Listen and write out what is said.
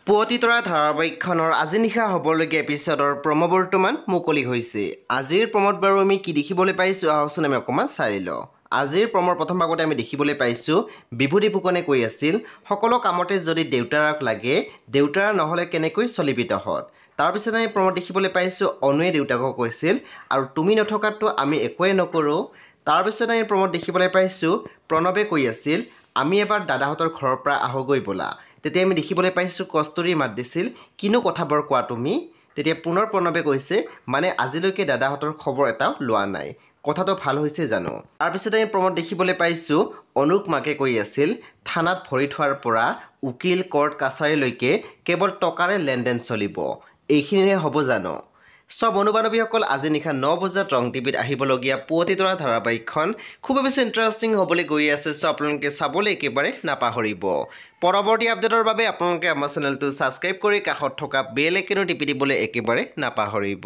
পুৱতিতৰা ধাৰাবাহিকখনৰ আজি নিশা হ'বলগীয়া এপিছডৰ প্ৰম' বৰ্তমান মুকলি হৈছে। আজিৰ প্ৰম'ত বাৰু আমি কি দেখিবলৈ পাইছোঁ আহকচোন আমি অকণমান চাই লওঁ। আজিৰ প্ৰমৰ প্ৰথম ভাগতে আমি দেখিবলৈ পাইছোঁ বিভূতি ফুকনে কৈ আছিল সকলো কামতে যদি দেউতাক লাগে দেউতাৰ নহ'লে কেনেকৈ চলিবিতহঁত। তাৰপিছত আমি প্ৰম'ত দেখিবলৈ পাইছোঁ অনুৱে দেউতাকক কৈছিল আৰু তুমি নথকাততো আমি একোৱে নকৰোঁ। তাৰপিছত আমি প্ৰম'ত দেখিবলৈ পাইছোঁ প্ৰণৱে কৈ আছিল আমি এবাৰ দাদাহঁতৰ ঘৰৰ পৰা আহোঁগৈ ব'লা। তেতিয়া আমি দেখিবলৈ পাইছোঁ কস্তুৰী মাত দিছিল কিনো কথাবোৰ কোৱা তুমি। তেতিয়া পুনৰ প্ৰণৱে কৈছে মানে আজিলৈকে দাদাহঁতৰ খবৰ এটাও লোৱা নাই, কথাটো ভাল হৈছে জানো। তাৰপিছত আমি প্ৰম'ত দেখিবলৈ পাইছোঁ অনুক মাকে কৈ আছিল থানাত ভৰি থোৱাৰ পৰা উকিল কৰ্ট কাছাৰীলৈকে কেৱল টকাৰে লেনদেন চলিব, এইখিনিৰে হ'ব জানো। সব অনুবাদবীসকল আজি নিশা 9 বজাত ৰং টিভিত আহিবলগীয়া পুৱতিতৰা ধাৰাবাহিকখন খুবেই বেছি ইণ্টাৰেষ্টিং হ'বলৈ গৈ আছে। চ' আপোনালোকে চাবলৈ একেবাৰে নাপাহৰিব। পৰৱৰ্তী আপডেটৰ বাবে আপোনালোকে আমাৰ চেনেলটো ছাবস্ক্ৰাইব কৰি কাষত থকা বেল আইকনো টিপি দিবলৈ একেবাৰে নাপাহৰিব।